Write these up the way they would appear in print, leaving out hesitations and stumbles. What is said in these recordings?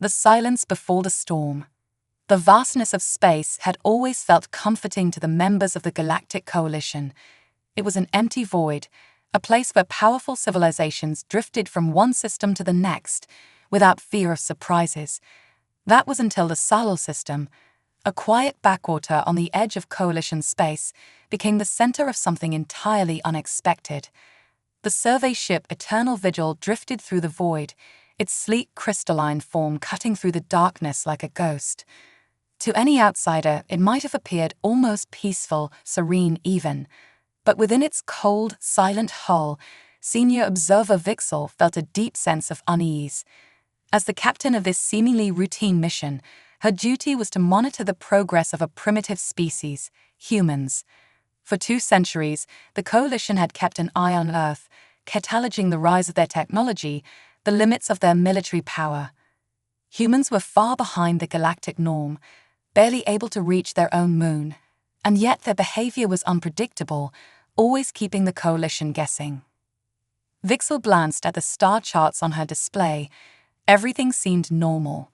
The silence before the storm. The vastness of space had always felt comforting to the members of the Galactic Coalition. It was an empty void, a place where powerful civilizations drifted from one system to the next, without fear of surprises. That was until the Solar System, a quiet backwater on the edge of Coalition space, became the center of something entirely unexpected. The survey ship Eternal Vigil drifted through the void, its sleek crystalline form cutting through the darkness like a ghost. To any outsider, it might have appeared almost peaceful, serene even. But within its cold, silent hull, senior observer Vixel felt a deep sense of unease. As the captain of this seemingly routine mission, her duty was to monitor the progress of a primitive species, humans. For 2 centuries, the Coalition had kept an eye on Earth, cataloging the rise of their technology, the limits of their military power. Humans were far behind the galactic norm, barely able to reach their own moon, and yet their behavior was unpredictable, always keeping the Coalition guessing. Vixel glanced at the star charts on her display. Everything seemed normal.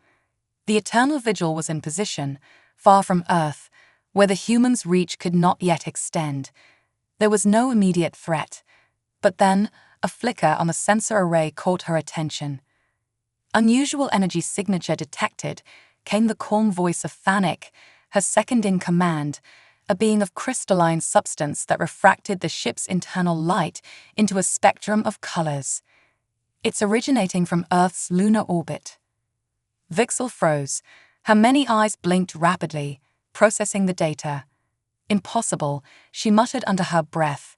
The Eternal Vigil was in position, far from Earth, where the humans' reach could not yet extend. There was no immediate threat. But then, a flicker on the sensor array caught her attention. Unusual energy signature detected, came the calm voice of Fennec, her second-in-command, a being of crystalline substance that refracted the ship's internal light into a spectrum of colors. It's originating from Earth's lunar orbit. Vixel froze. Her many eyes blinked rapidly, processing the data. Impossible, she muttered under her breath.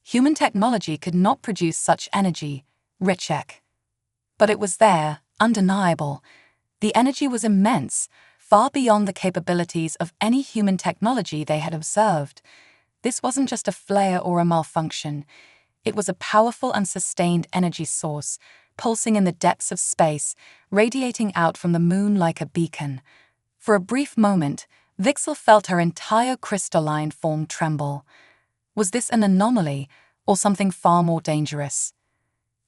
Human technology could not produce such energy, recheck. But it was there, undeniable. The energy was immense, far beyond the capabilities of any human technology they had observed. This wasn't just a flare or a malfunction. It was a powerful and sustained energy source, pulsing in the depths of space, radiating out from the moon like a beacon. For a brief moment, Vixel felt her entire crystalline form tremble. Was this an anomaly, or something far more dangerous?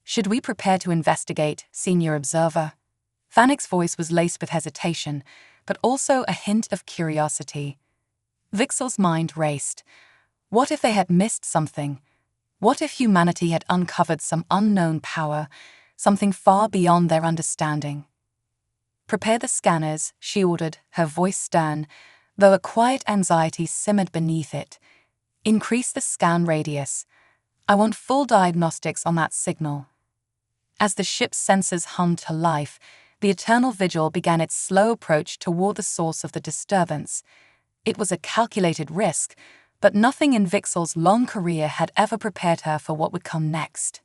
Should we prepare to investigate, Senior Observer? Fennec's voice was laced with hesitation, but also a hint of curiosity. Vixel's mind raced. What if they had missed something? What if humanity had uncovered some unknown power, something far beyond their understanding? Prepare the scanners, she ordered, her voice stern, though a quiet anxiety simmered beneath it. Increase the scan radius. I want full diagnostics on that signal. As the ship's sensors hummed to life, the Eternal Vigil began its slow approach toward the source of the disturbance. It was a calculated risk, but nothing in Vixel's long career had ever prepared her for what would come next.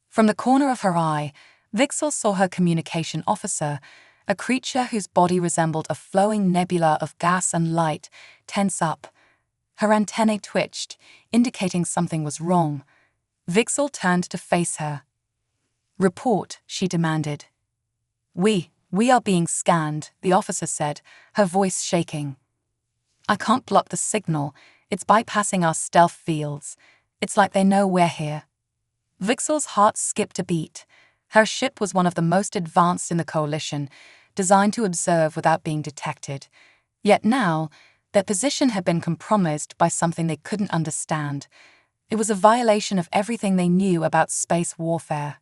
From the corner of her eye, Vixel saw her communication officer, a creature whose body resembled a flowing nebula of gas and light, tense up. Her antennae twitched, indicating something was wrong. Vixel turned to face her. Report, she demanded. We are being scanned, the officer said, her voice shaking. I can't block the signal. It's bypassing our stealth fields. It's like they know we're here. Vixel's heart skipped a beat. Her ship was one of the most advanced in the Coalition, designed to observe without being detected. Yet now, their position had been compromised by something they couldn't understand. It was a violation of everything they knew about space warfare.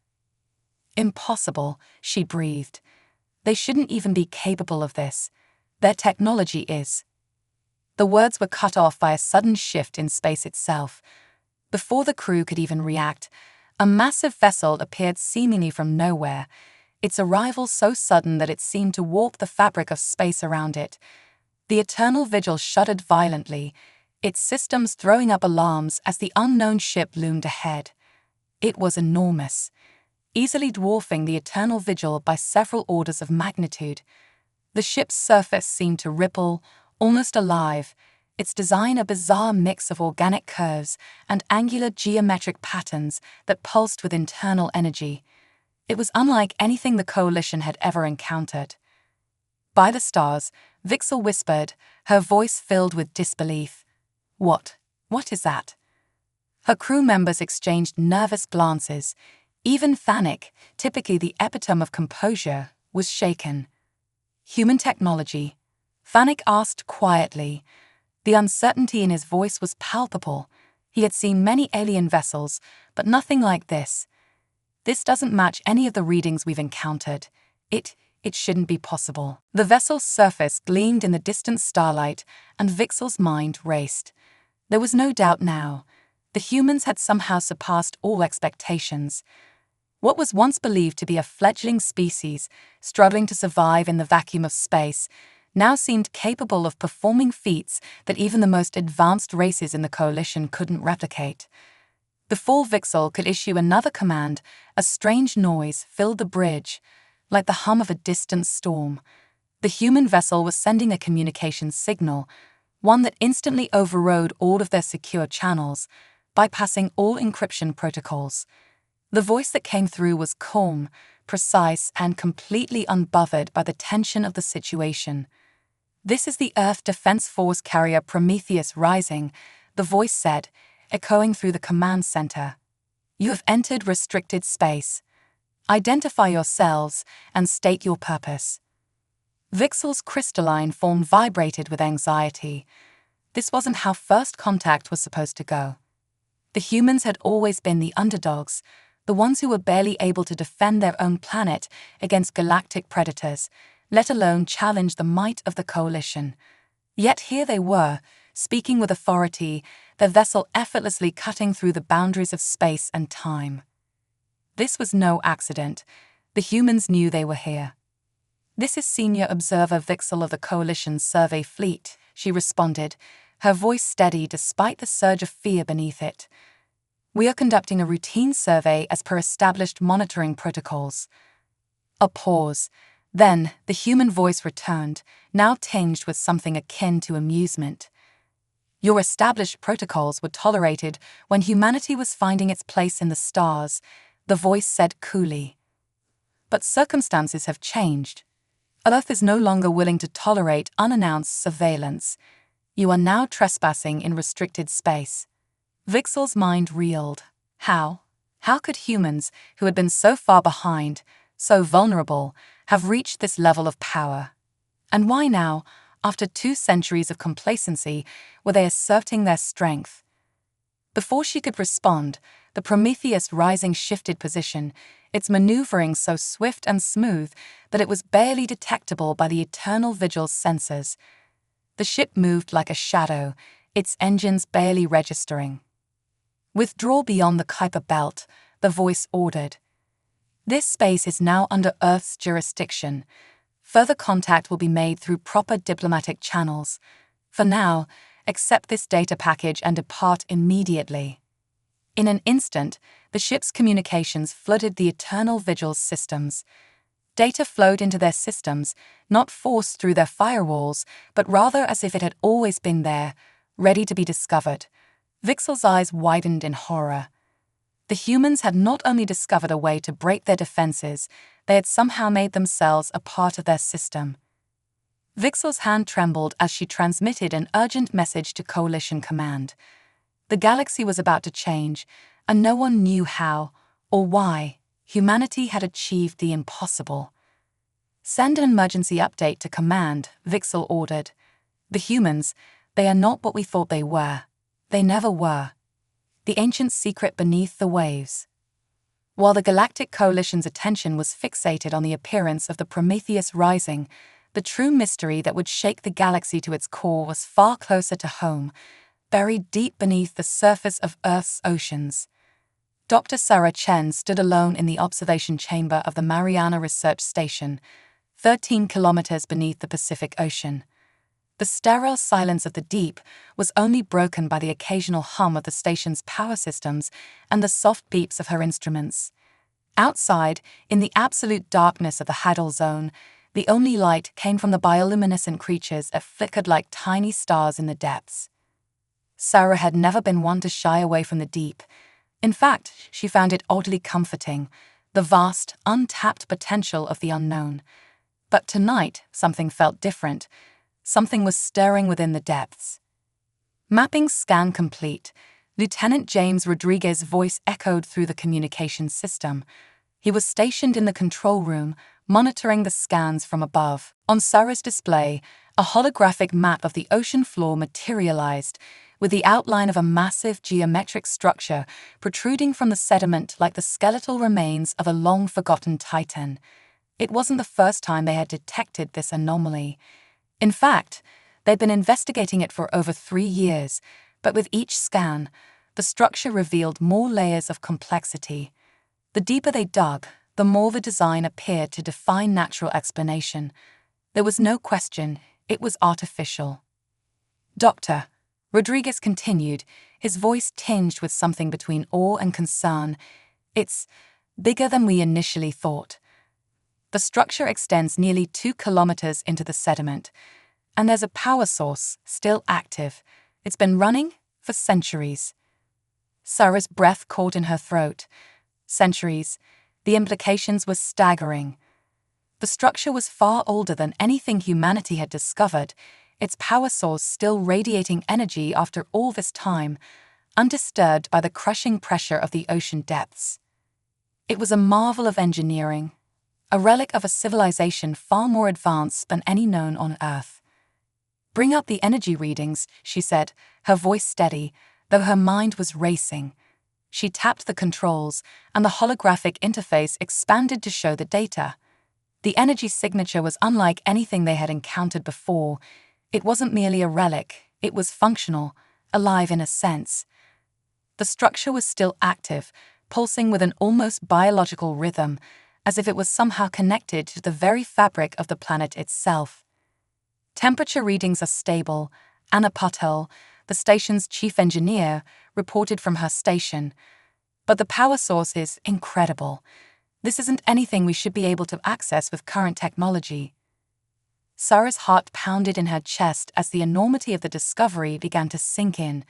Impossible, she breathed. They shouldn't even be capable of this. Their technology is. The words were cut off by a sudden shift in space itself. Before the crew could even react, a massive vessel appeared seemingly from nowhere, its arrival so sudden that it seemed to warp the fabric of space around it. The Eternal Vigil shuddered violently, its systems throwing up alarms as the unknown ship loomed ahead. It was enormous, easily dwarfing the Eternal Vigil by several orders of magnitude. The ship's surface seemed to ripple, almost alive, its design a bizarre mix of organic curves and angular geometric patterns that pulsed with internal energy. It was unlike anything the Coalition had ever encountered. By the stars, Vixel whispered, her voice filled with disbelief. What is that? Her crew members exchanged nervous glances. Even Fennec, typically the epitome of composure, was shaken. "Human technology?" Fanek asked quietly. The uncertainty in his voice was palpable. He had seen many alien vessels, but nothing like this. "This doesn't match any of the readings we've encountered. It shouldn't be possible." The vessel's surface gleamed in the distant starlight, and Vixel's mind raced. There was no doubt now. The humans had somehow surpassed all expectations. What was once believed to be a fledgling species, struggling to survive in the vacuum of space, now seemed capable of performing feats that even the most advanced races in the Coalition couldn't replicate. Before Vixel could issue another command, a strange noise filled the bridge, like the hum of a distant storm. The human vessel was sending a communication signal, one that instantly overrode all of their secure channels, bypassing all encryption protocols. The voice that came through was calm, precise, and completely unbothered by the tension of the situation. "This is the Earth Defense Force carrier Prometheus Rising," the voice said, echoing through the command center. "You have entered restricted space. Identify yourselves and state your purpose." Vixel's crystalline form vibrated with anxiety. This wasn't how first contact was supposed to go. The humans had always been the underdogs, the ones who were barely able to defend their own planet against galactic predators, let alone challenge the might of the Coalition. Yet here they were, speaking with authority, their vessel effortlessly cutting through the boundaries of space and time. This was no accident. The humans knew they were here. "This is Senior Observer Vixel of the Coalition's survey fleet," she responded, her voice steady despite the surge of fear beneath it. "We are conducting a routine survey as per established monitoring protocols." A pause. Then the human voice returned, now tinged with something akin to amusement. "Your established protocols were tolerated when humanity was finding its place in the stars," the voice said coolly. "But circumstances have changed. Earth is no longer willing to tolerate unannounced surveillance. You are now trespassing in restricted space." Vixel's mind reeled. How could humans, who had been so far behind, so vulnerable, have reached this level of power? And why now, after 2 centuries of complacency, were they asserting their strength? Before she could respond, the Prometheus Rising shifted position, its maneuvering so swift and smooth that it was barely detectable by the Eternal Vigil's sensors. The ship moved like a shadow, its engines barely registering. "Withdraw beyond the Kuiper Belt," the voice ordered. "This space is now under Earth's jurisdiction. Further contact will be made through proper diplomatic channels. For now, accept this data package and depart immediately." In an instant, the ship's communications flooded the Eternal Vigil's systems. Data flowed into their systems, not forced through their firewalls, but rather as if it had always been there, ready to be discovered. Vixel's eyes widened in horror. The humans had not only discovered a way to break their defenses, they had somehow made themselves a part of their system. Vixel's hand trembled as she transmitted an urgent message to Coalition Command. The galaxy was about to change, and no one knew how or why. Humanity had achieved the impossible. "Send an emergency update to Command," Vixel ordered. "The humans, they are not what we thought they were. They never were. The ancient secret beneath the waves." While the Galactic Coalition's attention was fixated on the appearance of the Prometheus Rising, the true mystery that would shake the galaxy to its core was far closer to home, buried deep beneath the surface of Earth's oceans. Dr. Sarah Chen stood alone in the observation chamber of the Mariana Research Station, 13 kilometers beneath the Pacific Ocean. The sterile silence of the deep was only broken by the occasional hum of the station's power systems and the soft beeps of her instruments. Outside, in the absolute darkness of the Hadal Zone, the only light came from the bioluminescent creatures that flickered like tiny stars in the depths. Sarah had never been one to shy away from the deep. In fact, she found it oddly comforting, the vast, untapped potential of the unknown. But tonight, something felt different. Something was stirring within the depths. Mapping scan complete. Lieutenant James Rodriguez's voice echoed through the communications system. He was stationed in the control room, monitoring the scans from above. On Sarah's display, a holographic map of the ocean floor materialized, with the outline of a massive geometric structure protruding from the sediment like the skeletal remains of a long-forgotten titan. It wasn't the first time they had detected this anomaly. In fact, they'd been investigating it for over 3 years, but with each scan, the structure revealed more layers of complexity. The deeper they dug, the more the design appeared to defy natural explanation. There was no question, it was artificial. Doctor, Rodriguez continued, his voice tinged with something between awe and concern. It's bigger than we initially thought. The structure extends nearly 2 kilometers into the sediment, and there's a power source still active. It's been running for centuries. Sarah's breath caught in her throat. Centuries. The implications were staggering. The structure was far older than anything humanity had discovered, its power source still radiating energy after all this time, undisturbed by the crushing pressure of the ocean depths. It was a marvel of engineering, a relic of a civilization far more advanced than any known on Earth. "Bring up the energy readings," she said, her voice steady, though her mind was racing. She tapped the controls, and the holographic interface expanded to show the data. The energy signature was unlike anything they had encountered before. It wasn't merely a relic, it was functional, alive in a sense. The structure was still active, pulsing with an almost biological rhythm, as if it was somehow connected to the very fabric of the planet itself. Temperature readings are stable. Anna Patel, the station's chief engineer, reported from her station. But the power source is incredible. This isn't anything we should be able to access with current technology. Sarah's heart pounded in her chest as the enormity of the discovery began to sink in.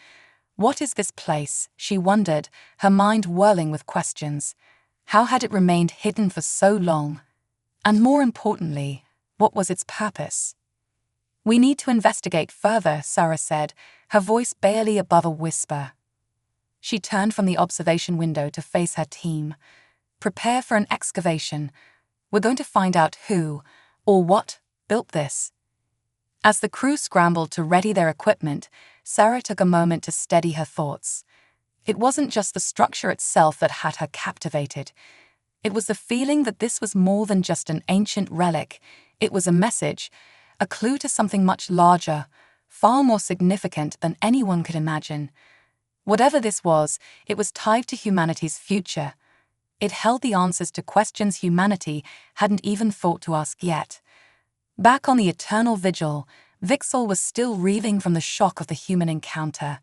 What is this place? She wondered, her mind whirling with questions. How had it remained hidden for so long? And more importantly, what was its purpose? "We need to investigate further," Sarah said, her voice barely above a whisper. She turned from the observation window to face her team. "Prepare for an excavation. We're going to find out who, or what, built this." As the crew scrambled to ready their equipment, Sarah took a moment to steady her thoughts. It wasn't just the structure itself that had her captivated. It was the feeling that this was more than just an ancient relic. It was a message, a clue to something much larger, far more significant than anyone could imagine. Whatever this was, it was tied to humanity's future. It held the answers to questions humanity hadn't even thought to ask yet. Back on the Eternal Vigil, Vixel was still reeling from the shock of the human encounter.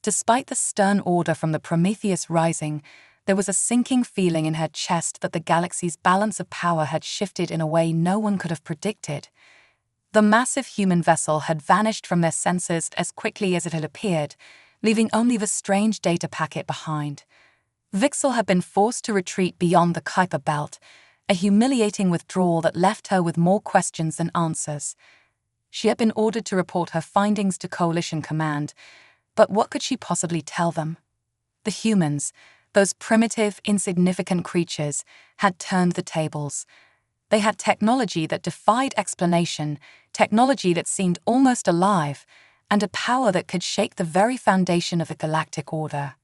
Despite the stern order from the Prometheus Rising, there was a sinking feeling in her chest that the galaxy's balance of power had shifted in a way no one could have predicted. The massive human vessel had vanished from their sensors as quickly as it had appeared, leaving only the strange data packet behind. Vixel had been forced to retreat beyond the Kuiper Belt, a humiliating withdrawal that left her with more questions than answers. She had been ordered to report her findings to Coalition Command, but what could she possibly tell them? The humans, those primitive, insignificant creatures, had turned the tables. They had technology that defied explanation, technology that seemed almost alive, and a power that could shake the very foundation of the galactic order.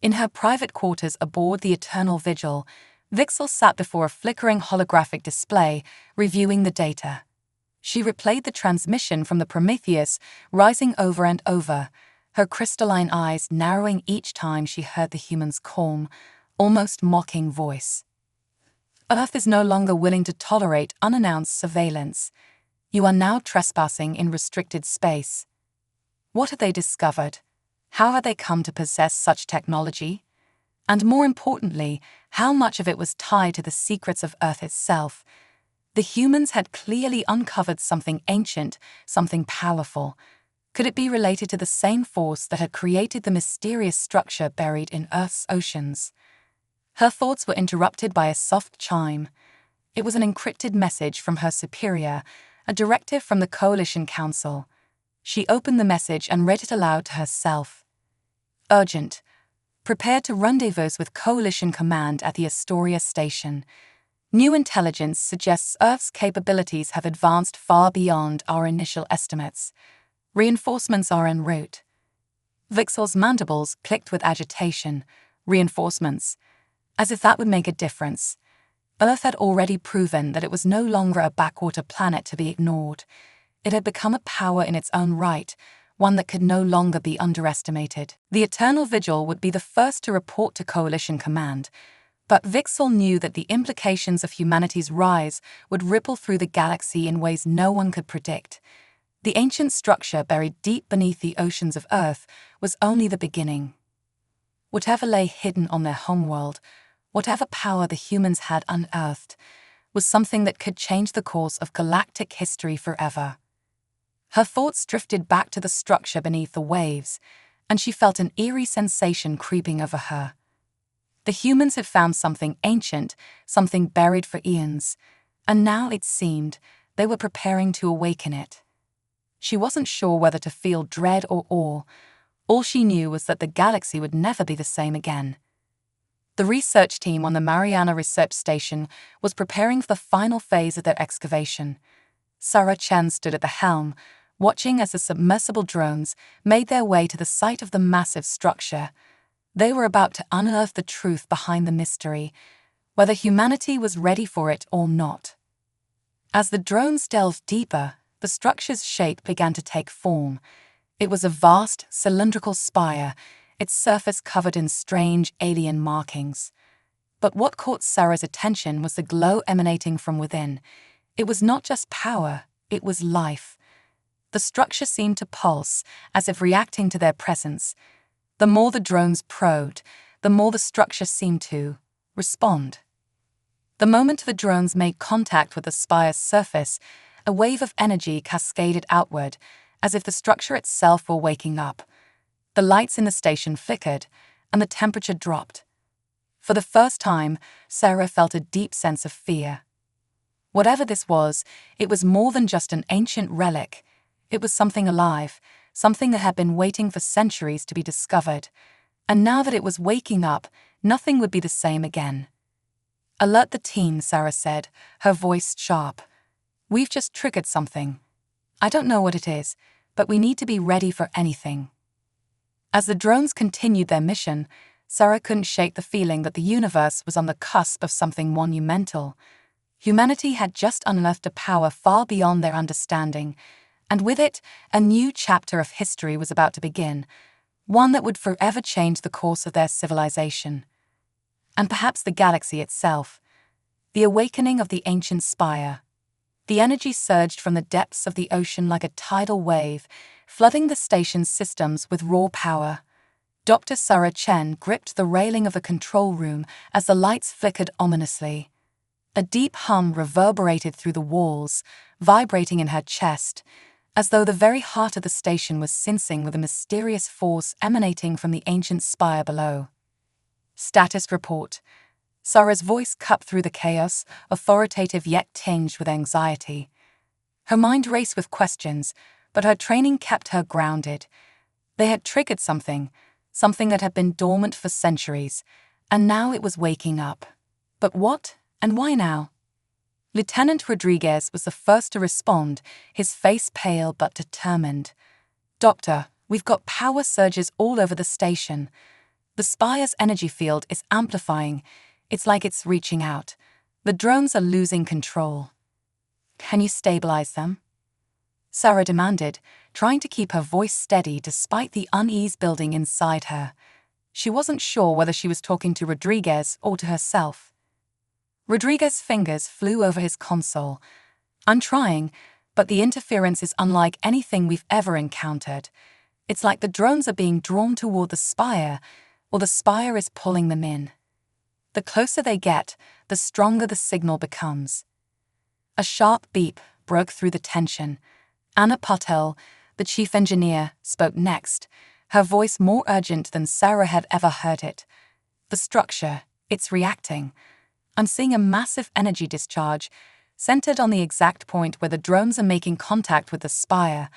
In her private quarters aboard the Eternal Vigil, Vixel sat before a flickering holographic display, reviewing the data. She replayed the transmission from the Prometheus, rising over and over, her crystalline eyes narrowing each time she heard the human's calm, almost mocking voice. "Earth is no longer willing to tolerate unannounced surveillance. You are now trespassing in restricted space." What had they discovered? How had they come to possess such technology? And more importantly, how much of it was tied to the secrets of Earth itself? The humans had clearly uncovered something ancient, something powerful. Could it be related to the same force that had created the mysterious structure buried in Earth's oceans? Her thoughts were interrupted by a soft chime. It was an encrypted message from her superior, a directive from the Coalition Council. She opened the message and read it aloud to herself. "Urgent. Prepare to rendezvous with Coalition Command at the Astoria Station. New intelligence suggests Earth's capabilities have advanced far beyond our initial estimates. Reinforcements are en route. Vixel's mandibles clicked with agitation. Reinforcements. As if that would make a difference. Earth had already proven that it was no longer a backwater planet to be ignored. It had become a power in its own right, one that could no longer be underestimated. The Eternal Vigil would be the first to report to Coalition Command, but Vixel knew that the implications of humanity's rise would ripple through the galaxy in ways no one could predict. The ancient structure buried deep beneath the oceans of Earth was only the beginning. Whatever lay hidden on their homeworld, whatever power the humans had unearthed, was something that could change the course of galactic history forever. Her thoughts drifted back to the structure beneath the waves, and she felt an eerie sensation creeping over her. The humans had found something ancient, something buried for eons, and now, it seemed, they were preparing to awaken it. She wasn't sure whether to feel dread or awe. All she knew was that the galaxy would never be the same again. The research team on the Mariana Research Station was preparing for the final phase of their excavation. Sarah Chen stood at the helm, watching as the submersible drones made their way to the site of the massive structure. They were about to unearth the truth behind the mystery, whether humanity was ready for it or not. As the drones delved deeper, the structure's shape began to take form. It was a vast, cylindrical spire, its surface covered in strange alien markings. But what caught Sarah's attention was the glow emanating from within. It was not just power, it was life. The structure seemed to pulse, as if reacting to their presence. The more the drones probed, the more the structure seemed to respond. The moment the drones made contact with the spire's surface, a wave of energy cascaded outward, as if the structure itself were waking up. The lights in the station flickered, and the temperature dropped. For the first time, Sarah felt a deep sense of fear. Whatever this was, it was more than just an ancient relic. It was something alive, something that had been waiting for centuries to be discovered. And now that it was waking up, nothing would be the same again. "Alert the team," Sarah said, her voice sharp. "We've just triggered something. I don't know what it is, but we need to be ready for anything." As the drones continued their mission, Sarah couldn't shake the feeling that the universe was on the cusp of something monumental. Humanity had just unearthed a power far beyond their understanding, and with it, a new chapter of history was about to begin, one that would forever change the course of their civilization. And perhaps the galaxy itself. The awakening of the ancient spire. The energy surged from the depths of the ocean like a tidal wave, flooding the station's systems with raw power. Dr. Sarah Chen gripped the railing of the control room as the lights flickered ominously. A deep hum reverberated through the walls, vibrating in her chest, as though the very heart of the station was sensing with a mysterious force emanating from the ancient spire below. "Status report." Sarah's voice cut through the chaos, authoritative yet tinged with anxiety. Her mind raced with questions, but her training kept her grounded. They had triggered something that had been dormant for centuries, and now it was waking up. But what, and why now? Lieutenant Rodriguez was the first to respond, his face pale but determined. "Doctor, we've got power surges all over the station. The spire's energy field is amplifying. It's like it's reaching out. The drones are losing control." "Can you stabilize them?" Sarah demanded, trying to keep her voice steady despite the unease building inside her. She wasn't sure whether she was talking to Rodriguez or to herself. Rodriguez's fingers flew over his console. "I'm trying, but the interference is unlike anything we've ever encountered. It's like the drones are being drawn toward the spire, or the spire is pulling them in. The closer they get, the stronger the signal becomes." A sharp beep broke through the tension. Anna Patel, the chief engineer, spoke next, her voice more urgent than Sarah had ever heard it. "The structure, it's reacting. I'm seeing a massive energy discharge, centered on the exact point where the drones are making contact with the spire.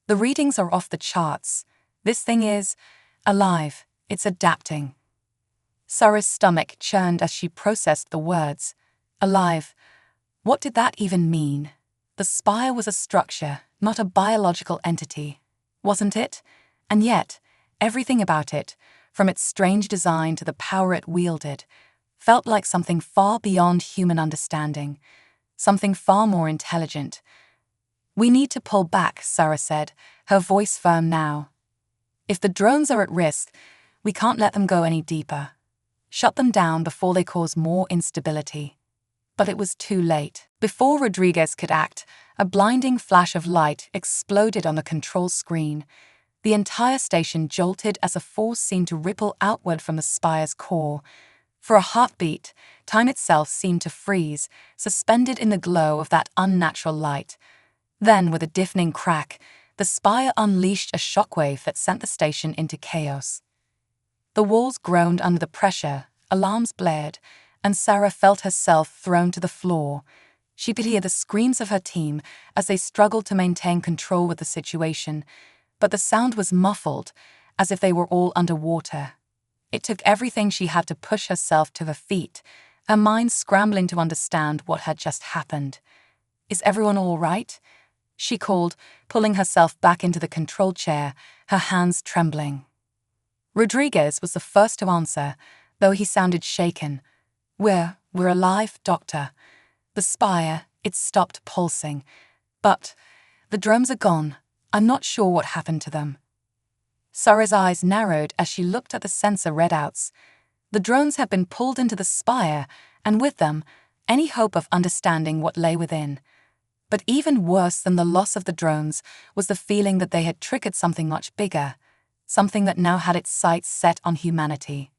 The readings are off the charts. This thing is alive. It's adapting." Sarah's stomach churned as she processed the words. Alive. What did that even mean? The spire was a structure, not a biological entity, wasn't it? And yet, everything about it, from its strange design to the power it wielded, felt like something far beyond human understanding, something far more intelligent. "We need to pull back," Sarah said, her voice firm now. "If the drones are at risk, we can't let them go any deeper. Shut them down before they cause more instability." But it was too late. Before Rodriguez could act, a blinding flash of light exploded on the control screen. The entire station jolted as a force seemed to ripple outward from the spire's core. For a heartbeat, time itself seemed to freeze, suspended in the glow of that unnatural light. Then, with a deafening crack, the spire unleashed a shockwave that sent the station into chaos. The walls groaned under the pressure, alarms blared, and Sarah felt herself thrown to the floor. She could hear the screams of her team as they struggled to maintain control with the situation, but the sound was muffled, as if they were all underwater. It took everything she had to push herself to her feet, her mind scrambling to understand what had just happened. "Is everyone all right?" she called, pulling herself back into the control chair, her hands trembling. Rodriguez was the first to answer, though he sounded shaken. We're alive, Doctor. The spire, it stopped pulsing. But the drones are gone. I'm not sure what happened to them." Sarah's eyes narrowed as she looked at the sensor readouts. The drones had been pulled into the spire, and with them, any hope of understanding what lay within. But even worse than the loss of the drones was the feeling that they had triggered something much bigger, something that now had its sights set on humanity.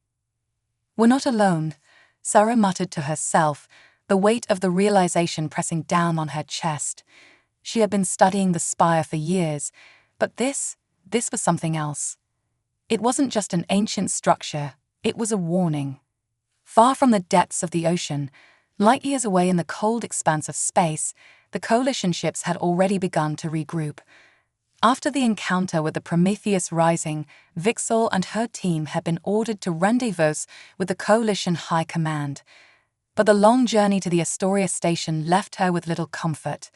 "We're not alone," Sarah muttered to herself, the weight of the realization pressing down on her chest. She had been studying the spire for years, but this was something else. It wasn't just an ancient structure, it was a warning. Far from the depths of the ocean, light years away in the cold expanse of space, the coalition ships had already begun to regroup. After the encounter with the Prometheus Rising, Vixel and her team had been ordered to rendezvous with the coalition high command. But the long journey to the Astoria station left her with little comfort.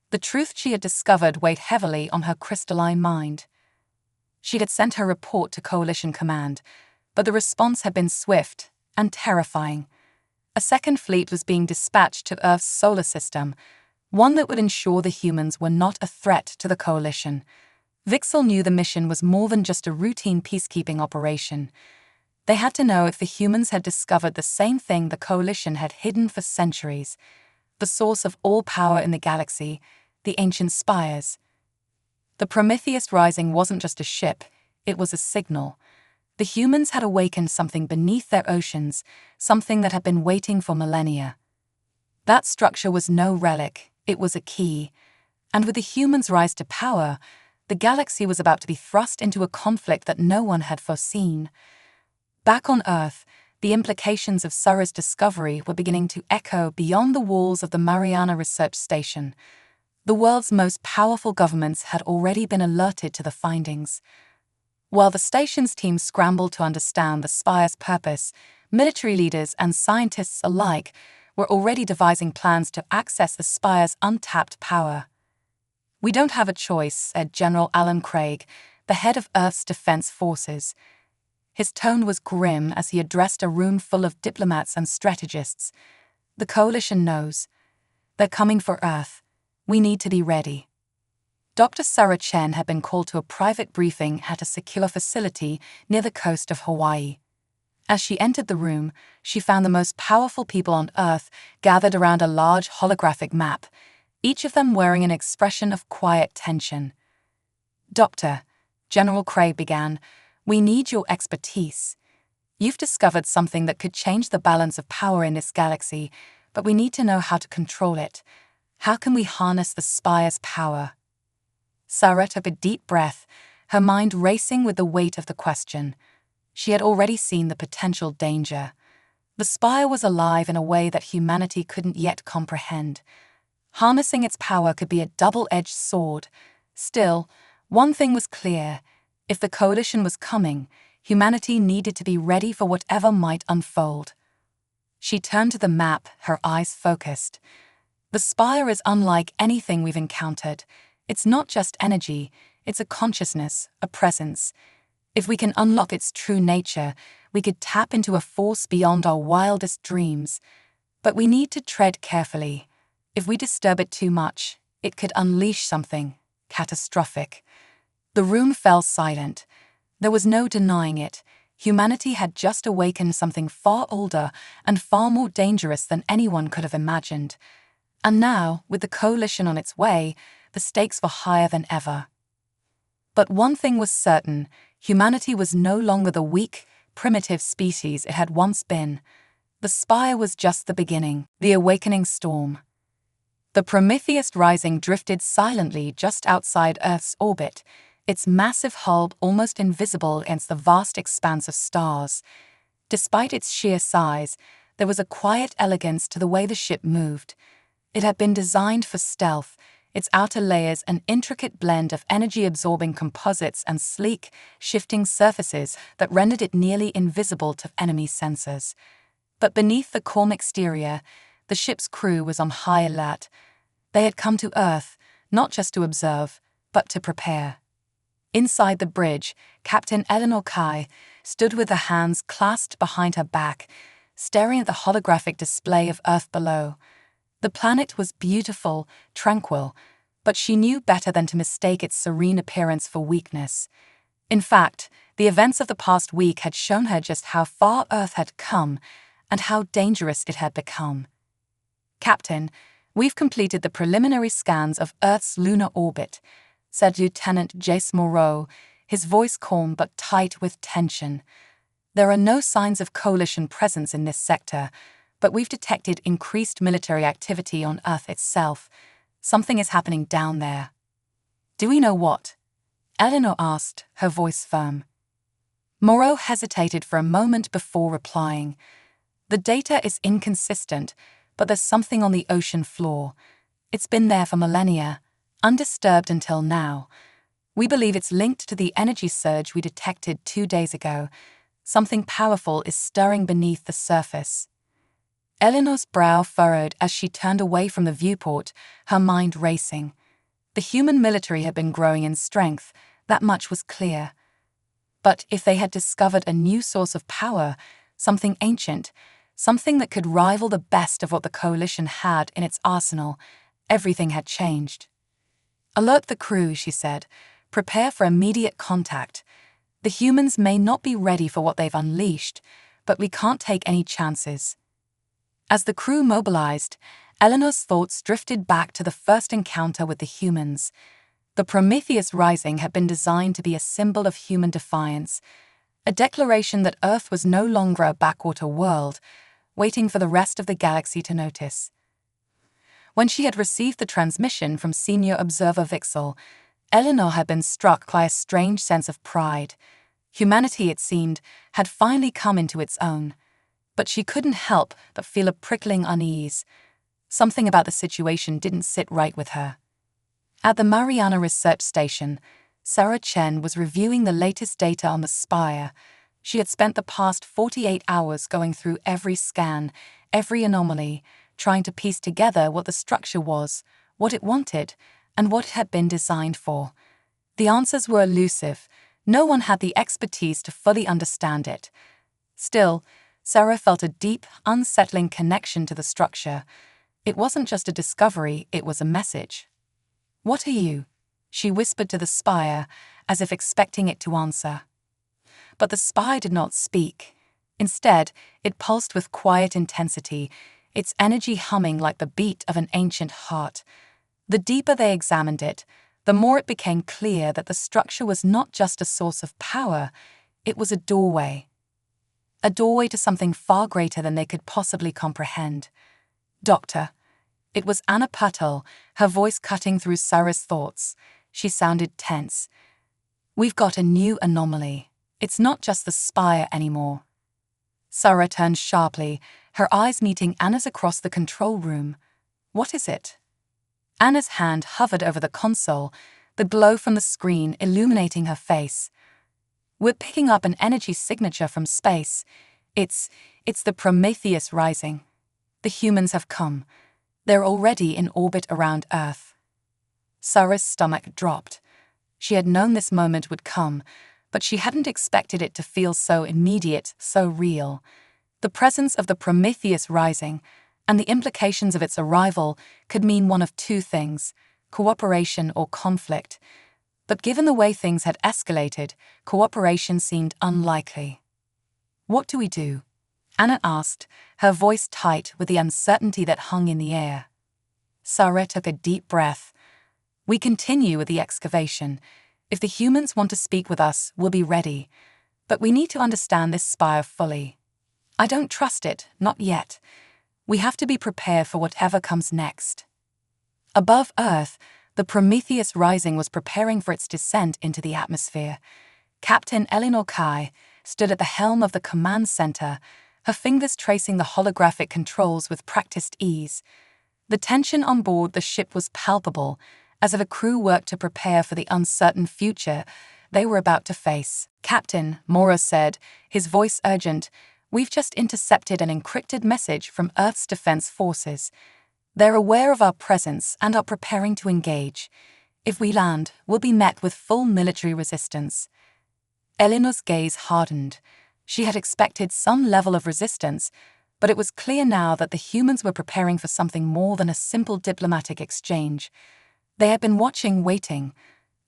The truth she had discovered weighed heavily on her crystalline mind. She had sent her report to Coalition Command, but the response had been swift and terrifying. A second fleet was being dispatched to Earth's solar system, one that would ensure the humans were not a threat to the Coalition. Vixel knew the mission was more than just a routine peacekeeping operation. They had to know if the humans had discovered the same thing the Coalition had hidden for centuries, the source of all power in the galaxy, the ancient spires. The Prometheus Rising wasn't just a ship, it was a signal. The humans had awakened something beneath their oceans, something that had been waiting for millennia. That structure was no relic, it was a key. And with the humans' rise to power, the galaxy was about to be thrust into a conflict that no one had foreseen. Back on Earth, the implications of Sarah's discovery were beginning to echo beyond the walls of the Mariana Research Station. The world's most powerful governments had already been alerted to the findings. While the station's team scrambled to understand the spire's purpose, military leaders and scientists alike were already devising plans to access the spire's untapped power. "We don't have a choice," said General Alan Craig, the head of Earth's defense forces. His tone was grim as he addressed a room full of diplomats and strategists. "The Coalition knows. They're coming for Earth. We need to be ready." Dr. Sarah Chen had been called to a private briefing at a secure facility near the coast of Hawaii. As she entered the room, she found the most powerful people on Earth gathered around a large holographic map, each of them wearing an expression of quiet tension. "Doctor," General Craig began, "we need your expertise. You've discovered something that could change the balance of power in this galaxy, but we need to know how to control it. How can we harness the spire's power?" Sarah took a deep breath, her mind racing with the weight of the question. She had already seen the potential danger. The spire was alive in a way that humanity couldn't yet comprehend. Harnessing its power could be a double-edged sword. Still, one thing was clear. If the Coalition was coming, humanity needed to be ready for whatever might unfold. She turned to the map, her eyes focused. The spire is unlike anything we've encountered. It's not just energy, it's a consciousness, a presence. If we can unlock its true nature, we could tap into a force beyond our wildest dreams. But we need to tread carefully. If we disturb it too much, it could unleash something catastrophic. The room fell silent. There was no denying it. Humanity had just awakened something far older and far more dangerous than anyone could have imagined. And now, with the coalition on its way, the stakes were higher than ever. But one thing was certain: humanity was no longer the weak, primitive species it had once been. The spire was just the beginning, the awakening storm. The Prometheus Rising drifted silently just outside Earth's orbit, its massive hull almost invisible against the vast expanse of stars. Despite its sheer size, there was a quiet elegance to the way the ship moved. It had been designed for stealth, its outer layers an intricate blend of energy-absorbing composites and sleek, shifting surfaces that rendered it nearly invisible to enemy sensors. But beneath the calm exterior, the ship's crew was on high alert. They had come to Earth, not just to observe, but to prepare. Inside the bridge, Captain Eleanor Kai stood with her hands clasped behind her back, staring at the holographic display of Earth below. The planet was beautiful, tranquil, but she knew better than to mistake its serene appearance for weakness. In fact, the events of the past week had shown her just how far Earth had come and how dangerous it had become. "Captain, we've completed the preliminary scans of Earth's lunar orbit," said Lieutenant Jace Moreau, his voice calm but tight with tension. "There are no signs of coalition presence in this sector, but we've detected increased military activity on Earth itself. Something is happening down there." "Do we know what?" Eleanor asked, her voice firm. Moreau hesitated for a moment before replying. "The data is inconsistent, but there's something on the ocean floor. It's been there for millennia, undisturbed until now. We believe it's linked to the energy surge we detected 2 days ago. Something powerful is stirring beneath the surface." Eleanor's brow furrowed as she turned away from the viewport, her mind racing. The human military had been growing in strength, that much was clear. But if they had discovered a new source of power, something ancient, something that could rival the best of what the coalition had in its arsenal, everything had changed. "Alert the crew," she said. "Prepare for immediate contact. The humans may not be ready for what they've unleashed, but we can't take any chances." As the crew mobilized, Eleanor's thoughts drifted back to the first encounter with the humans. The Prometheus Rising had been designed to be a symbol of human defiance, a declaration that Earth was no longer a backwater world, waiting for the rest of the galaxy to notice. When she had received the transmission from Senior Observer Vixel, Eleanor had been struck by a strange sense of pride. Humanity, it seemed, had finally come into its own. But she couldn't help but feel a prickling unease. Something about the situation didn't sit right with her. At the Mariana Research Station, Sarah Chen was reviewing the latest data on the spire. She had spent the past 48 hours going through every scan, every anomaly, trying to piece together what the structure was, what it wanted, and what it had been designed for. The answers were elusive. No one had the expertise to fully understand it. Still, Sarah felt a deep, unsettling connection to the structure. It wasn't just a discovery, it was a message. "What are you?" she whispered to the spire, as if expecting it to answer. But the spire did not speak. Instead, it pulsed with quiet intensity, its energy humming like the beat of an ancient heart. The deeper they examined it, the more it became clear that the structure was not just a source of power, it was a doorway. A doorway to something far greater than they could possibly comprehend. "Doctor." It was Anna Patel, her voice cutting through Sarah's thoughts. She sounded tense. "We've got a new anomaly. It's not just the spire anymore." Sarah turned sharply, her eyes meeting Anna's across the control room. "What is it?" Anna's hand hovered over the console, the glow from the screen illuminating her face. "We're picking up an energy signature from space. It's the Prometheus rising. The humans have come. They're already in orbit around Earth. Sarah's stomach dropped. She had known this moment would come, but she hadn't expected it to feel so immediate, so real. The presence of the Prometheus rising and the implications of its arrival could mean one of two things: cooperation or conflict. But given the way things had escalated, cooperation seemed unlikely. "What do we do?" Anna asked, her voice tight with the uncertainty that hung in the air. Sarah took a deep breath. "We continue with the excavation. If the humans want to speak with us, we'll be ready. But we need to understand this spire fully. I don't trust it, not yet. We have to be prepared for whatever comes next." Above Earth, the Prometheus rising was preparing for its descent into the atmosphere. Captain Eleanor Kai stood at the helm of the command center, her fingers tracing the holographic controls with practiced ease. The tension on board the ship was palpable, as if a crew worked to prepare for the uncertain future they were about to face. "Captain," Mora said, his voice urgent, "we've just intercepted an encrypted message from Earth's defense forces. They're aware of our presence and are preparing to engage. If we land, we'll be met with full military resistance." Eleanor's gaze hardened. She had expected some level of resistance, but it was clear now that the humans were preparing for something more than a simple diplomatic exchange. They had been watching, waiting.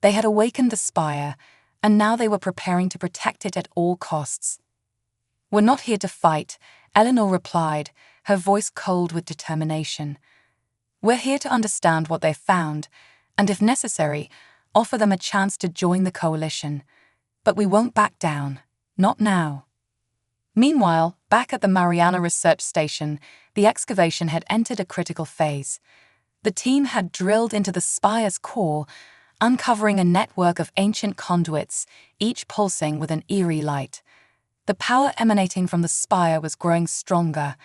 They had awakened the spire, and now they were preparing to protect it at all costs. "We're not here to fight," Eleanor replied, her voice cold with determination. "We're here to understand what they've found, and if necessary, offer them a chance to join the coalition. But we won't back down. Not now." Meanwhile, back at the Mariana Research Station, the excavation had entered a critical phase. The team had drilled into the spire's core, uncovering a network of ancient conduits, each pulsing with an eerie light. The power emanating from the spire was growing stronger,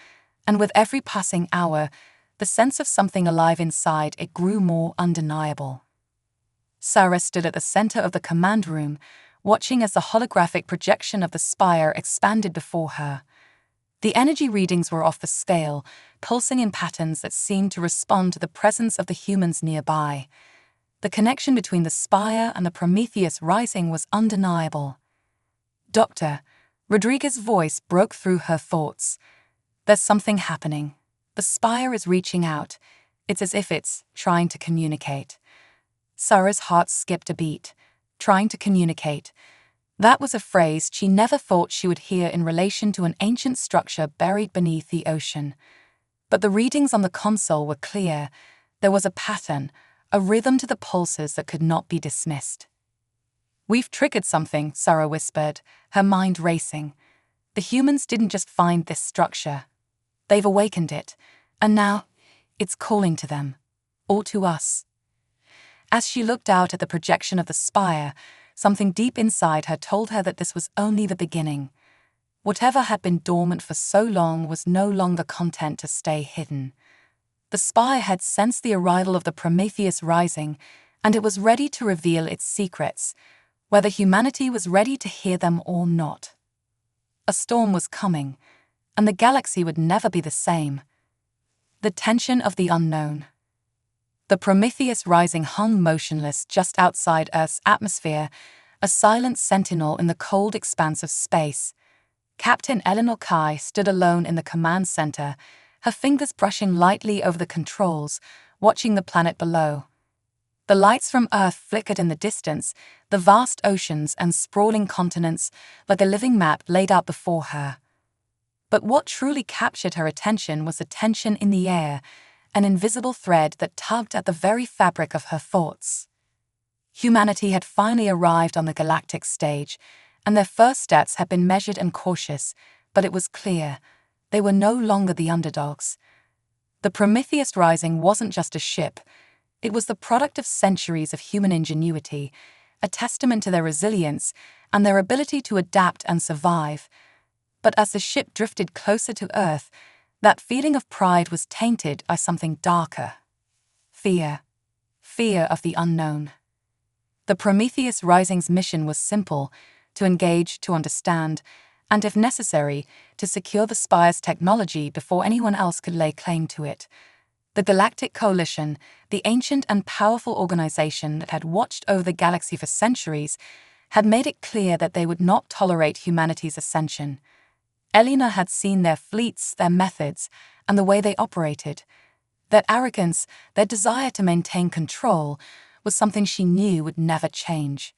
and with every passing hour, the sense of something alive inside it grew more undeniable. Sarah stood at the center of the command room, watching as the holographic projection of the spire expanded before her. The energy readings were off the scale, pulsing in patterns that seemed to respond to the presence of the humans nearby. The connection between the spire and the Prometheus rising was undeniable. "Doctor," Rodriguez's voice broke through her thoughts. "There's something happening. The spire is reaching out. It's as if it's trying to communicate." Sarah's heart skipped a beat. Trying to communicate. That was a phrase she never thought she would hear in relation to an ancient structure buried beneath the ocean. But the readings on the console were clear. There was a pattern, a rhythm to the pulses that could not be dismissed. "We've triggered something," Sarah whispered, her mind racing. "The humans didn't just find this structure. They've awakened it, and now it's calling to them, or to us." As she looked out at the projection of the spire, something deep inside her told her that this was only the beginning. Whatever had been dormant for so long was no longer content to stay hidden. The spire had sensed the arrival of the Prometheus rising, and it was ready to reveal its secrets, whether humanity was ready to hear them or not. A storm was coming, and the galaxy would never be the same. The tension of the unknown. The Prometheus rising hung motionless just outside Earth's atmosphere, a silent sentinel in the cold expanse of space. Captain Eleanor Kai stood alone in the command center, her fingers brushing lightly over the controls, watching the planet below. The lights from Earth flickered in the distance, the vast oceans and sprawling continents like a living map laid out before her. But what truly captured her attention was the tension in the air, an invisible thread that tugged at the very fabric of her thoughts. Humanity had finally arrived on the galactic stage, and their first steps had been measured and cautious, but it was clear they were no longer the underdogs. The Prometheus rising wasn't just a ship, it was the product of centuries of human ingenuity, a testament to their resilience and their ability to adapt and survive. But as the ship drifted closer to Earth, that feeling of pride was tainted by something darker. Fear. Fear of the unknown. The Prometheus rising's mission was simple: to engage, to understand, and if necessary, to secure the Spire's technology before anyone else could lay claim to it. The Galactic Coalition, the ancient and powerful organization that had watched over the galaxy for centuries, had made it clear that they would not tolerate humanity's ascension. Eleanor had seen their fleets, their methods, and the way they operated. Their arrogance, their desire to maintain control, was something she knew would never change.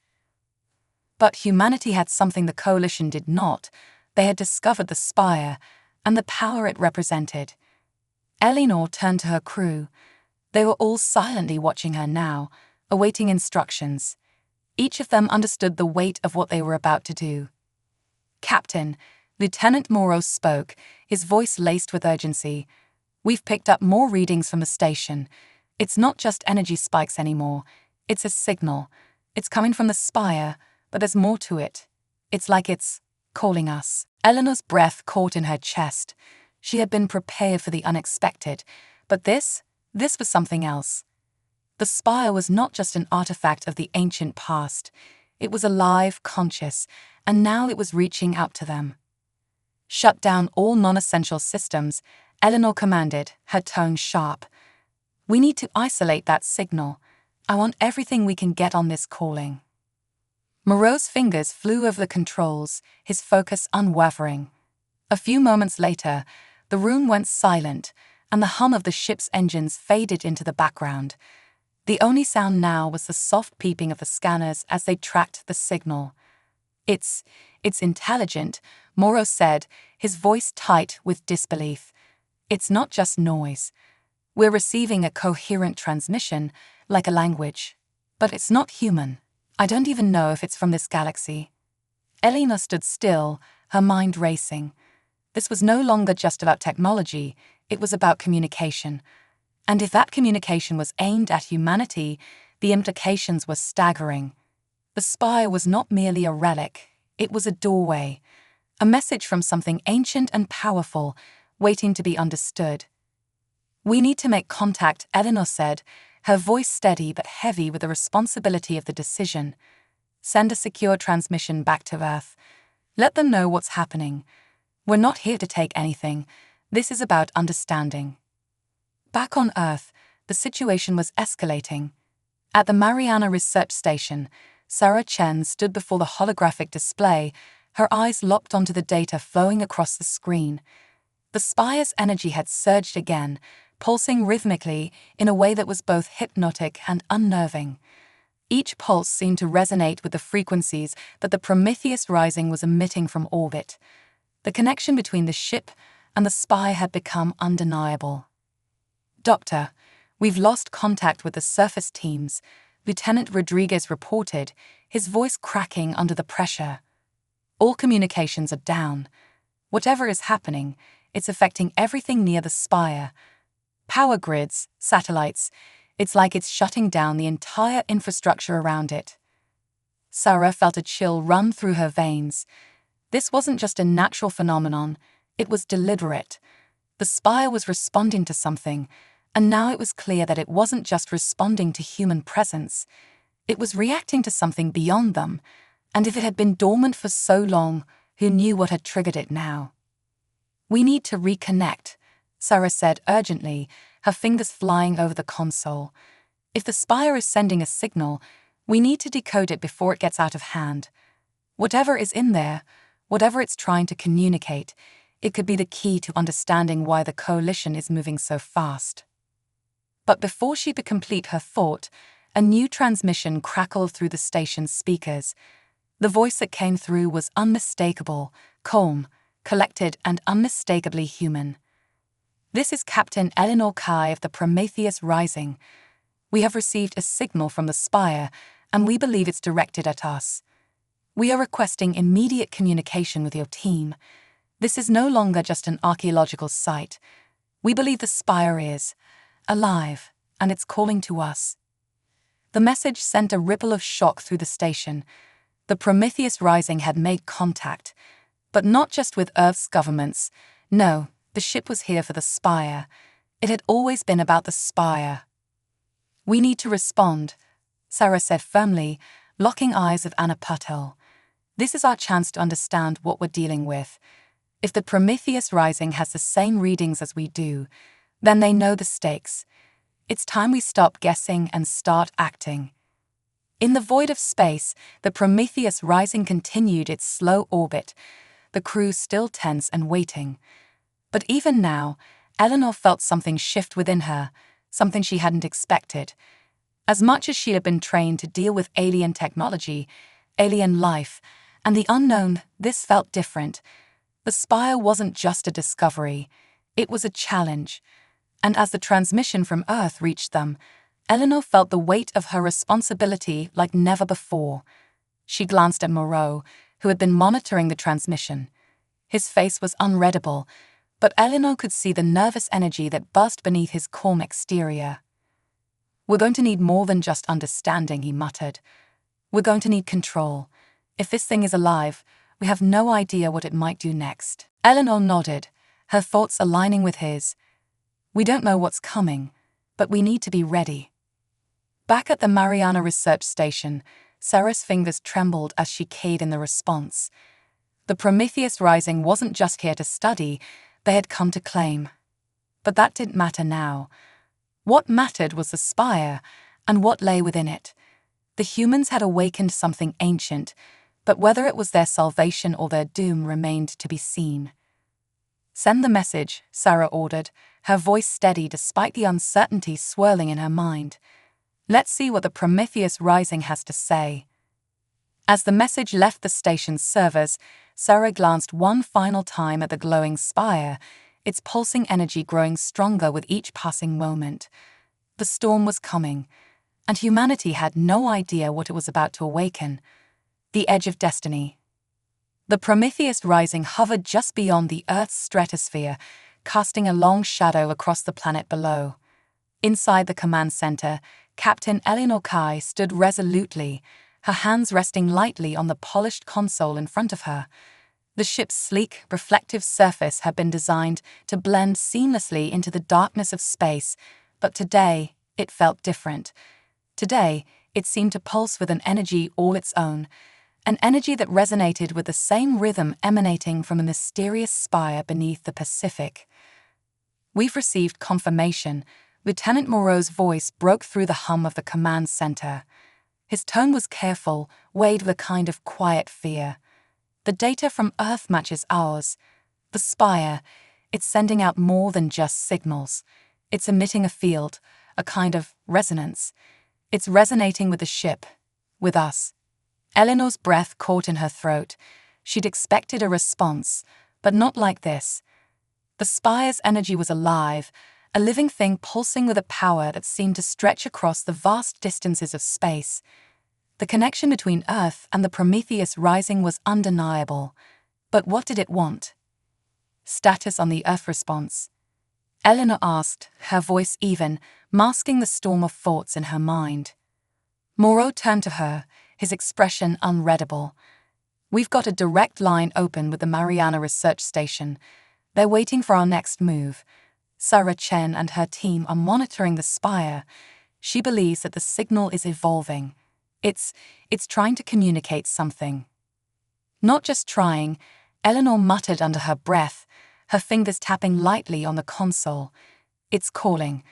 But humanity had something the Coalition did not. They had discovered the Spire, and the power it represented. Eleanor turned to her crew. They were all silently watching her now, awaiting instructions. Each of them understood the weight of what they were about to do. "Captain," Lieutenant Morrow spoke, his voice laced with urgency. "We've picked up more readings from the station. It's not just energy spikes anymore. It's a signal. It's coming from the Spire, but there's more to it. It's like it's calling us." Eleanor's breath caught in her chest. She had been prepared for the unexpected, but this was something else. The Spire was not just an artifact of the ancient past. It was alive, conscious, and now it was reaching out to them. "Shut down all non-essential systems," Eleanor commanded, her tone sharp. "We need to isolate that signal. I want everything we can get on this calling." Moreau's fingers flew over the controls, his focus unwavering. A few moments later, the room went silent, and the hum of the ship's engines faded into the background. The only sound now was the soft peeping of the scanners as they tracked the signal. It's intelligent," Morrow said, his voice tight with disbelief. "It's not just noise. We're receiving a coherent transmission, like a language. But it's not human. I don't even know if it's from this galaxy." Eleanor stood still, her mind racing. This was no longer just about technology, it was about communication. And if that communication was aimed at humanity, the implications were staggering. The Spire was not merely a relic, it was a doorway, a message from something ancient and powerful, waiting to be understood. "We need to make contact," Eleanor said, her voice steady but heavy with the responsibility of the decision. "Send a secure transmission back to Earth. Let them know what's happening. We're not here to take anything. This is about understanding." Back on Earth, the situation was escalating. At the Mariana Research Station, Sarah Chen stood before the holographic display, her eyes locked onto the data flowing across the screen. The Spire's energy had surged again, pulsing rhythmically in a way that was both hypnotic and unnerving. Each pulse seemed to resonate with the frequencies that the Prometheus Rising was emitting from orbit. The connection between the ship and the Spire had become undeniable. "Doctor, we've lost contact with the surface teams," Lieutenant Rodriguez reported, his voice cracking under the pressure. "All communications are down. Whatever is happening, it's affecting everything near the Spire. Power grids, satellites, it's like it's shutting down the entire infrastructure around it." Sarah felt a chill run through her veins. This wasn't just a natural phenomenon, it was deliberate. The Spire was responding to something, and now it was clear that it wasn't just responding to human presence. It was reacting to something beyond them, and if it had been dormant for so long, who knew what had triggered it now? "We need to reconnect," Sarah said urgently, her fingers flying over the console. "If the Spire is sending a signal, we need to decode it before it gets out of hand. Whatever is in there, whatever it's trying to communicate, it could be the key to understanding why the Coalition is moving so fast." But before she could complete her thought, a new transmission crackled through the station's speakers. The voice that came through was unmistakable, calm, collected, and unmistakably human. "This is Captain Eleanor Kai of the Prometheus Rising. We have received a signal from the Spire, and we believe it's directed at us. We are requesting immediate communication with your team. This is no longer just an archaeological site. We believe the Spire is alive, and it's calling to us." The message sent a ripple of shock through the station. The Prometheus Rising had made contact, but not just with Earth's governments. No, the ship was here for the Spire. It had always been about the Spire. "We need to respond," Sarah said firmly, locking eyes with Anna Patel. This is our chance to understand what we're dealing with. If the Prometheus Rising has the same readings as we do, then they know the stakes. It's time we stop guessing and start acting. In the void of space, the Prometheus Rising continued its slow orbit, the crew still tense and waiting. But even now, Eleanor felt something shift within her, something she hadn't expected. As much as she had been trained to deal with alien technology, alien life, and the unknown, this felt different. The spire wasn't just a discovery, it was a challenge. And as the transmission from Earth reached them, Eleanor felt the weight of her responsibility like never before. She glanced at Moreau, who had been monitoring the transmission. His face was unreadable, but Eleanor could see the nervous energy that buzzed beneath his calm exterior. "We're going to need more than just understanding," he muttered. "We're going to need control. If this thing is alive, we have no idea what it might do next." Eleanor nodded, her thoughts aligning with his. "We don't know what's coming, but we need to be ready." Back at the Mariana Research Station, Sarah's fingers trembled as she keyed in the response. The Prometheus Rising wasn't just here to study, they had come to claim. But that didn't matter now. What mattered was the spire and what lay within it. The humans had awakened something ancient, but whether it was their salvation or their doom remained to be seen. "Send the message," Sarah ordered, her voice steady despite the uncertainty swirling in her mind. "Let's see what the Prometheus Rising has to say." As the message left the station's servers, Sarah glanced one final time at the glowing spire, its pulsing energy growing stronger with each passing moment. The storm was coming, and humanity had no idea what it was about to awaken. The edge of destiny. The Prometheus Rising hovered just beyond the Earth's stratosphere, casting a long shadow across the planet below. Inside the command center, Captain Eleanor Kai stood resolutely, her hands resting lightly on the polished console in front of her. The ship's sleek, reflective surface had been designed to blend seamlessly into the darkness of space, but today it felt different. Today, it seemed to pulse with an energy all its own, an energy that resonated with the same rhythm emanating from a mysterious spire beneath the Pacific. "We've received confirmation." Lieutenant Moreau's voice broke through the hum of the command center. His tone was careful, weighed with a kind of quiet fear. "The data from Earth matches ours. The spire, it's sending out more than just signals. It's emitting a field, a kind of resonance. It's resonating with the ship, with us." Eleanor's breath caught in her throat. She'd expected a response, but not like this. The spire's energy was alive, a living thing pulsing with a power that seemed to stretch across the vast distances of space. The connection between Earth and the Prometheus Rising was undeniable. But what did it want? Status on the Earth response. Eleanor asked, her voice even, masking the storm of thoughts in her mind. Moreau turned to her, his expression unreadable. "We've got a direct line open with the Mariana Research Station. They're waiting for our next move. Sarah Chen and her team are monitoring the spire. She believes that the signal is evolving. It's trying to communicate something." "Not just trying," Eleanor muttered under her breath, her fingers tapping lightly on the console. "It's calling.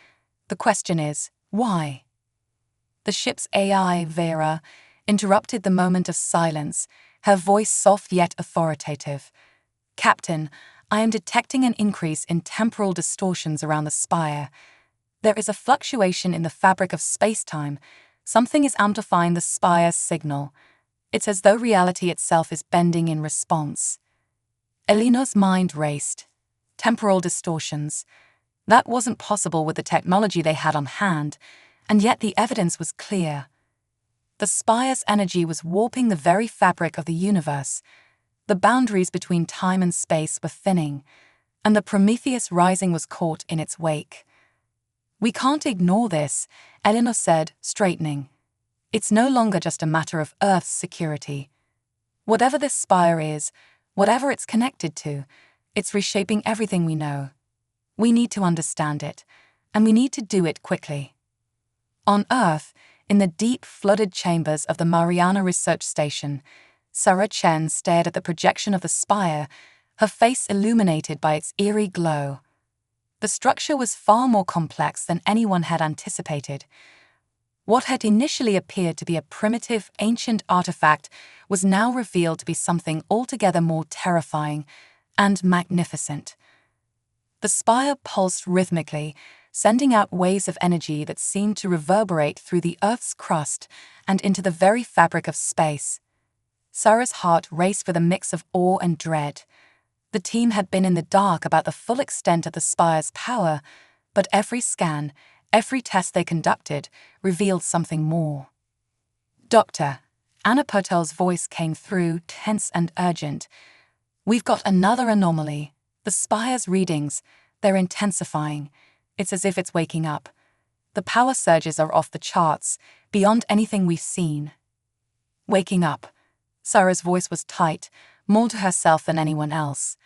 The question is, why?" The ship's AI, Vera, interrupted the moment of silence, her voice soft yet authoritative. "Captain, I am detecting an increase in temporal distortions around the spire. There is a fluctuation in the fabric of space-time. Something is amplifying the spire's signal. It's as though reality itself is bending in response." Eleanor's mind raced. Temporal distortions. That wasn't possible with the technology they had on hand, and yet the evidence was clear. The spire's energy was warping the very fabric of the universe. The boundaries between time and space were thinning, and the Prometheus Rising was caught in its wake. "We can't ignore this," Eleanor said, straightening. "It's no longer just a matter of Earth's security. Whatever this spire is, whatever it's connected to, it's reshaping everything we know. We need to understand it, and we need to do it quickly." On Earth, in the deep, flooded chambers of the Mariana Research Station, Sarah Chen stared at the projection of the spire, her face illuminated by its eerie glow. The structure was far more complex than anyone had anticipated. What had initially appeared to be a primitive, ancient artifact was now revealed to be something altogether more terrifying and magnificent. The spire pulsed rhythmically, sending out waves of energy that seemed to reverberate through the Earth's crust and into the very fabric of space. Sarah's heart raced with a mix of awe and dread. The team had been in the dark about the full extent of the spire's power, but every scan, every test they conducted, revealed something more. "Doctor," Anna Purtell's voice came through, tense and urgent. "We've got another anomaly. The spire's readings, they're intensifying. It's as if it's waking up. The power surges are off the charts, beyond anything we've seen." Waking up. Sarah's voice was tight, more to herself than anyone else.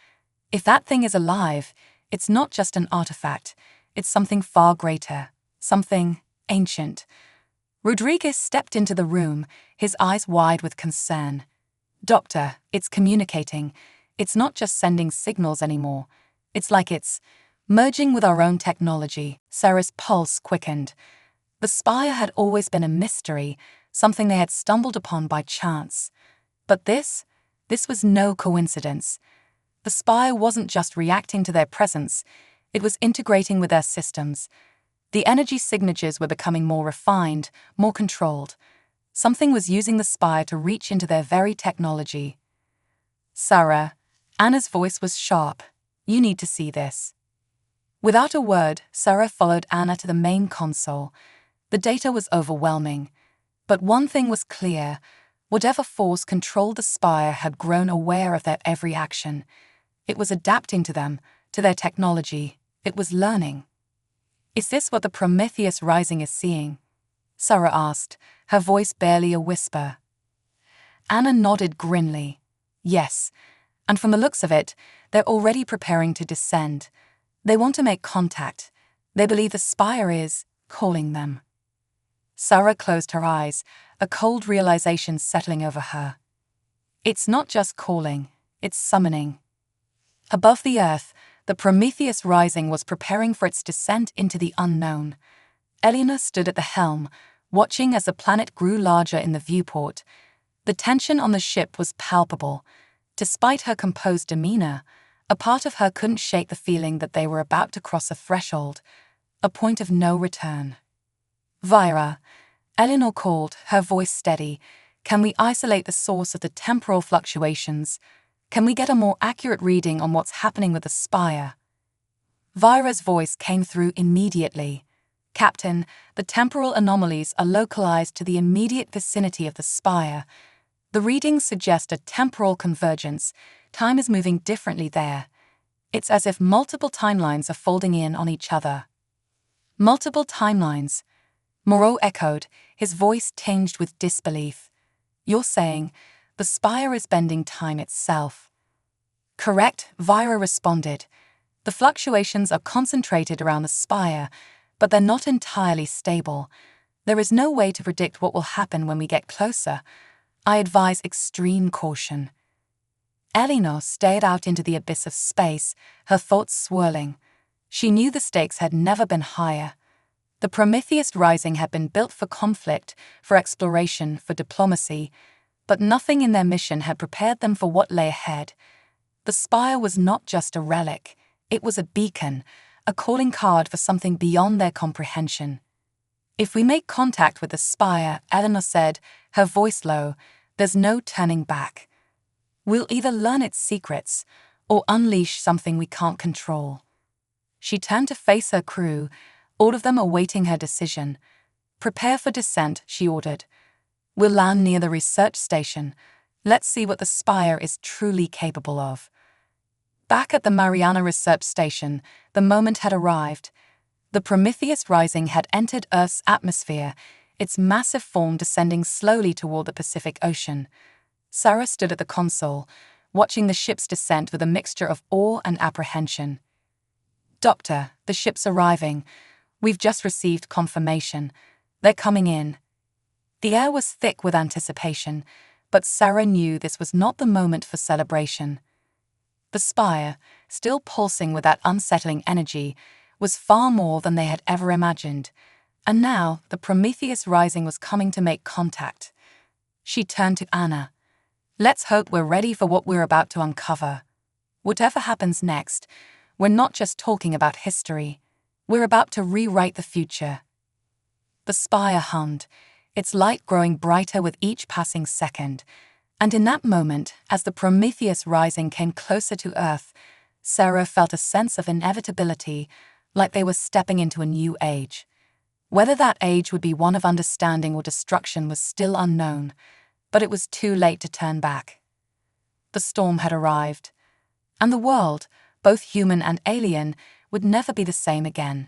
If that thing is alive, it's not just an artifact, it's something far greater, something ancient. Rodriguez stepped into the room, his eyes wide with concern. "Doctor, it's communicating. It's not just sending signals anymore. It's like it's merging with our own technology." Sarah's pulse quickened. The spire had always been a mystery, something they had stumbled upon by chance. But this was no coincidence. The spire wasn't just reacting to their presence, it was integrating with their systems. The energy signatures were becoming more refined, more controlled. Something was using the spire to reach into their very technology. "Sarah," Anna's voice was sharp, "you need to see this." Without a word, Sarah followed Anna to the main console. The data was overwhelming. But one thing was clear. Whatever force controlled the spire had grown aware of their every action. It was adapting to them, to their technology. It was learning. "Is this what the Prometheus Rising is seeing?" Sarah asked, her voice barely a whisper. Anna nodded grimly. "Yes, and from the looks of it, they're already preparing to descend. They want to make contact. They believe the spire is calling them." Sarah closed her eyes, a cold realization settling over her. It's not just calling, it's summoning. Above the Earth, the Prometheus Rising was preparing for its descent into the unknown. Eleanor stood at the helm, watching as the planet grew larger in the viewport. The tension on the ship was palpable. Despite her composed demeanor, a part of her couldn't shake the feeling that they were about to cross a threshold, a point of no return. "Vira," Eleanor called, her voice steady, "can we isolate the source of the temporal fluctuations? Can we get a more accurate reading on what's happening with the spire?" Vira's voice came through immediately. "Captain, the temporal anomalies are localized to the immediate vicinity of the spire. The readings suggest a temporal convergence. Time is moving differently there. It's as if multiple timelines are folding in on each other." "Multiple timelines?" Moreau echoed, his voice tinged with disbelief. "You're saying the spire is bending time itself?" "Correct," Vira responded. "The fluctuations are concentrated around the spire, but they're not entirely stable. There is no way to predict what will happen when we get closer. I advise extreme caution." Eleanor stared out into the abyss of space, her thoughts swirling. She knew the stakes had never been higher. The Prometheus Rising had been built for conflict, for exploration, for diplomacy, but nothing in their mission had prepared them for what lay ahead. The spire was not just a relic, it was a beacon, a calling card for something beyond their comprehension. "If we make contact with the spire," Eleanor said, her voice low, "there's no turning back. We'll either learn its secrets or unleash something we can't control." She turned to face her crew, all of them awaiting her decision. "Prepare for descent," she ordered. "We'll land near the research station. Let's see what the spire is truly capable of." Back at the Mariana Research Station, the moment had arrived. The Prometheus Rising had entered Earth's atmosphere, its massive form descending slowly toward the Pacific Ocean. Sarah stood at the console, watching the ship's descent with a mixture of awe and apprehension. "Doctor, the ship's arriving. We've just received confirmation. They're coming in." The air was thick with anticipation, But Sarah knew this was not the moment for celebration. The spire, still pulsing with that unsettling energy, was far more than they had ever imagined, and now the Prometheus Rising was coming to make contact. She turned to Anna. "Let's hope we're ready for what we're about to uncover. Whatever happens next, we're not just talking about history. We're about to rewrite the future." The spire hummed, its light growing brighter with each passing second, and in that moment, as the Prometheus Rising came closer to Earth, Sarah felt a sense of inevitability, like they were stepping into a new age. Whether that age would be one of understanding or destruction was still unknown, but it was too late to turn back. The storm had arrived, and the world, both human and alien, would never be the same again.